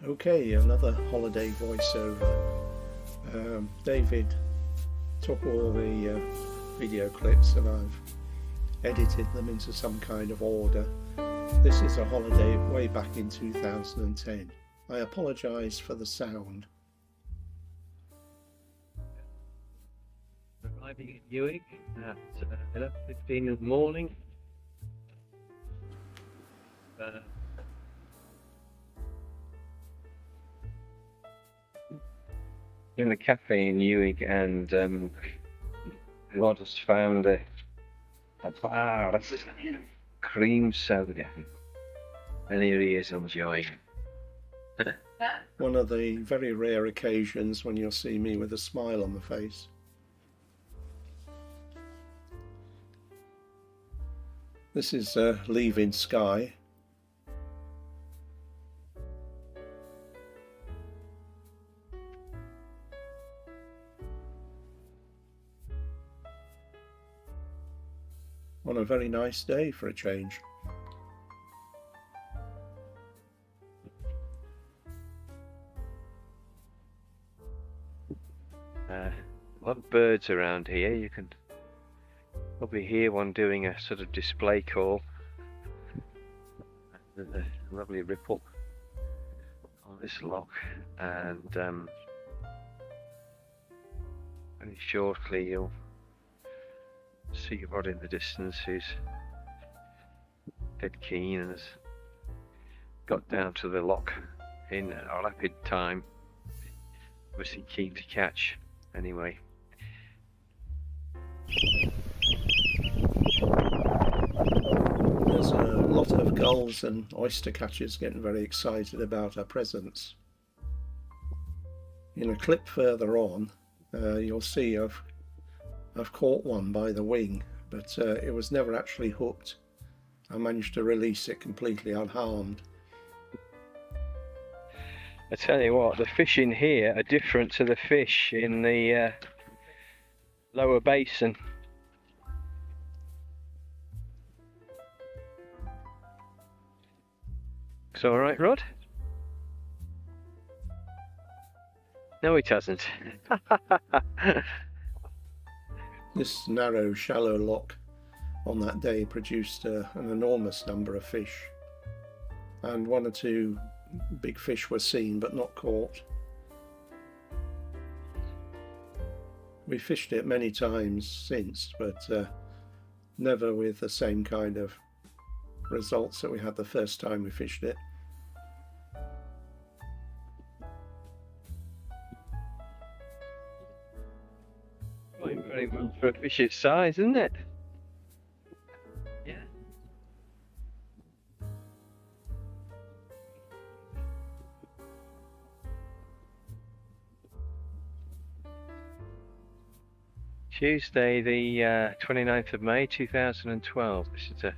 Okay, another holiday voiceover. David took all the video clips and I've edited them into some kind of order. This is a holiday way back in 2010. I apologise for the sound. Arriving at Uist at 11:15 in the morning. In the cafe in Uist, and Rod has found a bar, that's cream soda, and here he is enjoying. One of the very rare occasions when you'll see me with a smile on my face. This is leaving Skye. On a very nice day for a change. A lot of birds around here. You can probably hear one doing a sort of display call. There's a lovely ripple on this loch, and very shortly you'll see Rod in the distance, who's dead keen and has got down to the loch in a rapid time. Obviously keen to catch anyway. There's a lot of gulls and oyster catchers getting very excited about our presence. In a clip further on, you'll see I've caught one by the wing, but it was never actually hooked. I managed to release it completely unharmed. I tell you what, the fish in here are different to the fish in the lower basin. It's all right, Rod? No, it hasn't. This narrow, shallow loch on that day produced an enormous number of fish, and one or two big fish were seen but not caught. We fished it many times since, but never with the same kind of results that we had the first time we fished it. Very well for a fish its size, isn't it? Yeah. Tuesday, the 29th of May 2012. This is a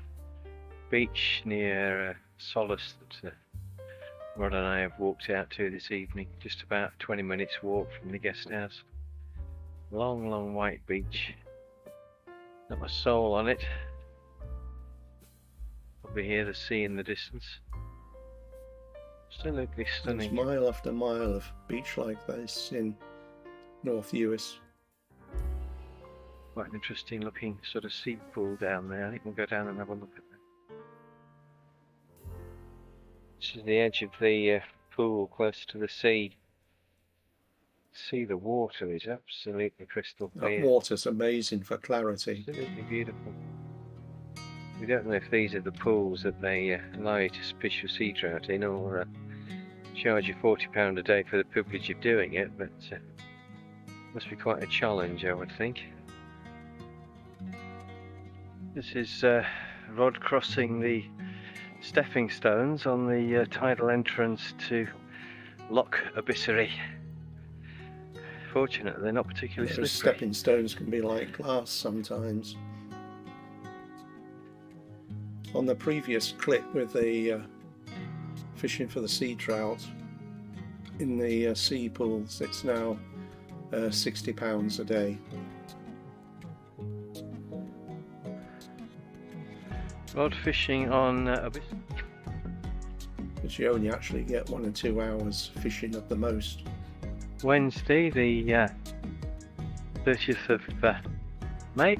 beach near Solace that Rod and I have walked out to this evening. Just about 20 minutes walk from the guest house. Long white beach. Not a soul on it. Probably hear the sea in the distance. Absolutely stunning. There's mile after mile of beach like this in North Uist. Quite an interesting looking sort of sea pool down there. I think we'll go down and have a look at that. This is the edge of the pool, close to the sea. See, the water is absolutely crystal clear. That water's amazing for clarity. Absolutely beautiful. We don't know if these are the pools that they allow you to fish your sea trout in, or charge you £40 a day for the privilege of doing it, but must be quite a challenge, I would think. This is Rod crossing the stepping stones on the tidal entrance to Loch Uist. Fortunately, they're not particularly slippery. Stepping stones can be like glass sometimes. On the previous clip with the fishing for the sea trout in the sea pools, it's now £60 a day. Rod fishing on Uist. because you only actually get 1 or 2 hours fishing at the most. Wednesday, the 30th of May.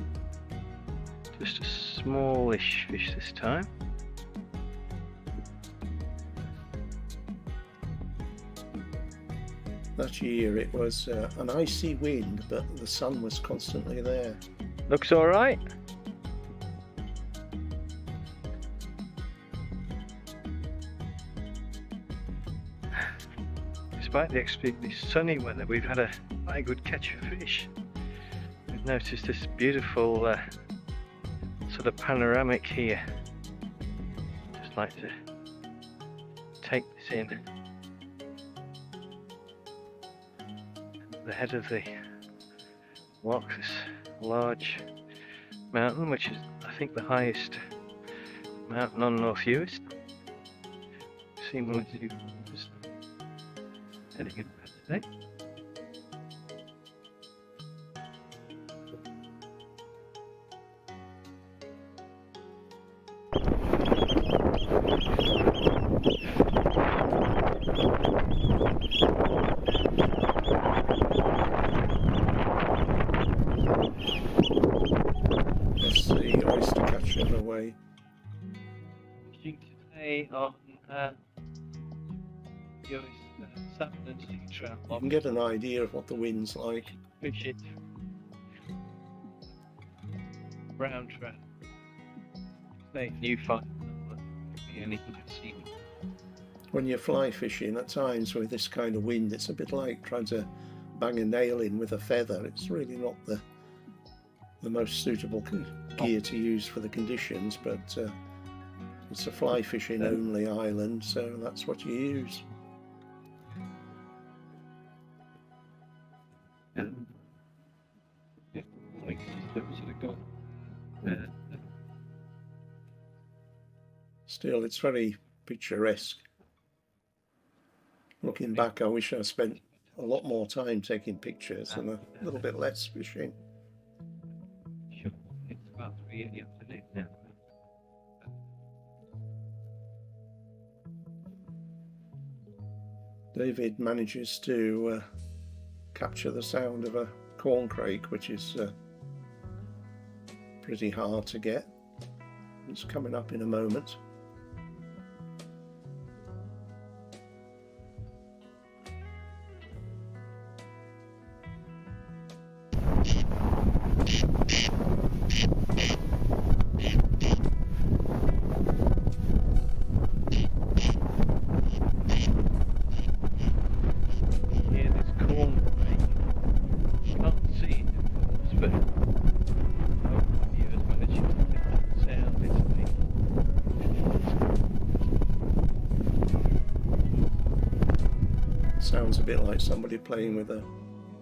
Just a smallish fish this time. That year it was an icy wind, but the sun was constantly there. Looks all right. Despite the extremely sunny weather, we've had a quite good catch of fish. We've noticed this beautiful sort of panoramic here. Just like to take this in. The head of the lochs, this large mountain, which is I think the highest mountain on North Uist. Seen one or two just heading in today. That's the oyster catcher away. Fishing today on the Uist salmon and sea trout You loch. can get an idea of what the wind's like. Fishing brown trout. Say new find. Anything I've seen. When you're fly fishing, at times with this kind of wind, it's a bit like trying to bang a nail in with a feather. It's really not the most suitable gear to use for the conditions, but it's a fly fishing only island, so that's what you use. Still, it's very picturesque. Looking back, I wish I spent a lot more time taking pictures and a little bit less fishing. It's about 3 in the afternoon now. David manages to capture the sound of a corncrake, which is pretty hard to get. It's coming up in a moment. Here, this corncrake. You can't see it, of course, but hopefully the viewers managed to pick up the sound it's making. Sounds a bit like somebody playing with a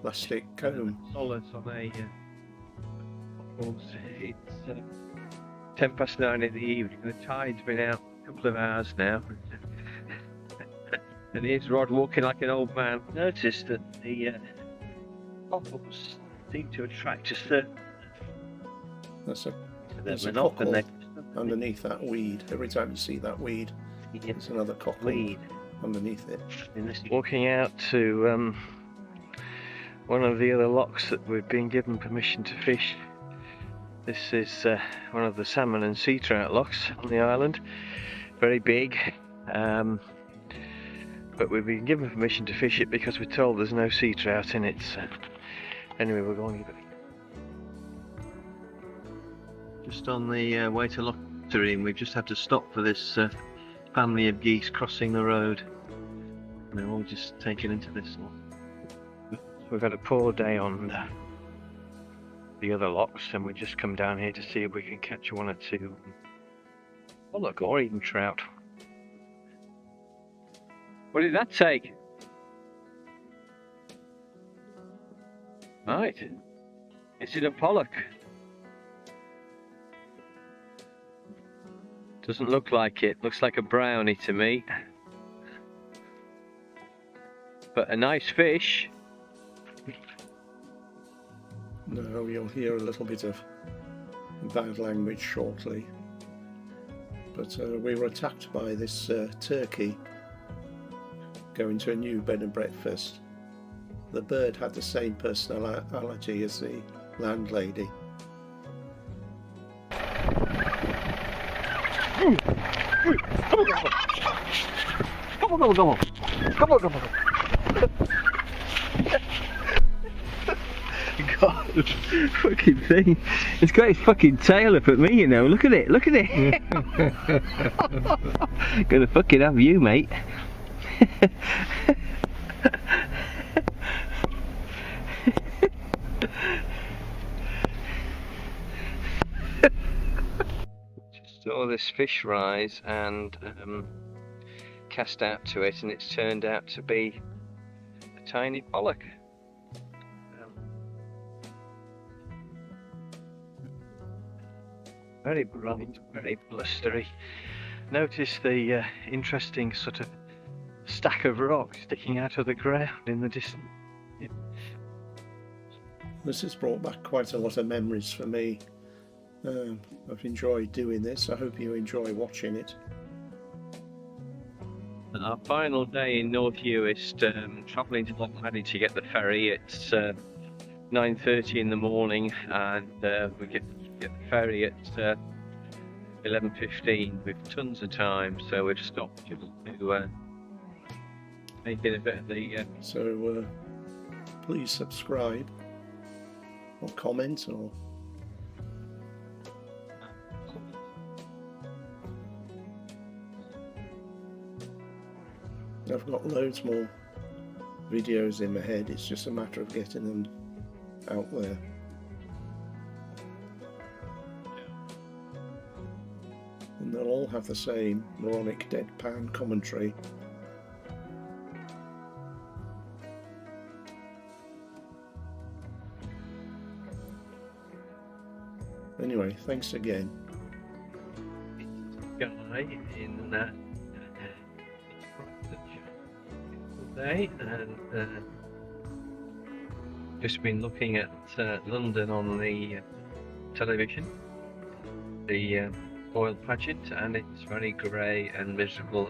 plastic comb. Solace on a it's 9:10 in the evening. The tide's been out a couple of hours now. And here's Rod walking like an old man. Notice that the cockles seem to attract a certain That's a there's a an off and cockle underneath that weed. Every time you see that weed, there's another cockle weed underneath it. Walking out to one of the other lochs that we've been given permission to fish. This is one of the salmon and sea trout lochs on the island. Very big, but we've been given permission to fish it because we're told there's no sea trout in it. So anyway, we're going to give it just on the way to Loch Uist. We've just had to stop for this family of geese crossing the road. And they're all just taken into this one. We've had a poor day on the other lochs, and we just come down here to see if we can catch 1 or 2 pollock or even trout. What did that take? Right. Is it a pollock? Doesn't look like it. Looks like a brownie to me. But a nice fish. No, you'll hear a little bit of bad language shortly. But we were attacked by this turkey going to a new bed and breakfast. The bird had the same personality as the landlady. Come on. God, fucking thing. It's got its fucking tail up at me, you know. Look at it. Gonna fucking have you, mate. Just saw this fish rise and cast out to it, and it's turned out to be a tiny pollock. Very bright, very blustery. Notice the interesting sort of stack of rocks sticking out of the ground in the distance. This has brought back quite a lot of memories for me. I've enjoyed doing this. I hope you enjoy watching it. Our final day in North Uist, travelling to Lochs to get the ferry. It's 9:30 in the morning, and we get the ferry at 11:15 with tons of time, so we've stopped to make it a bit of the... So please subscribe or comment or... I've got loads more videos in my head, it's just a matter of getting them out there. And they'll all have the same moronic deadpan commentary. Anyway, thanks again. Guy in day, and just been looking at London on the television, the oil pageant, and it's very grey and miserable.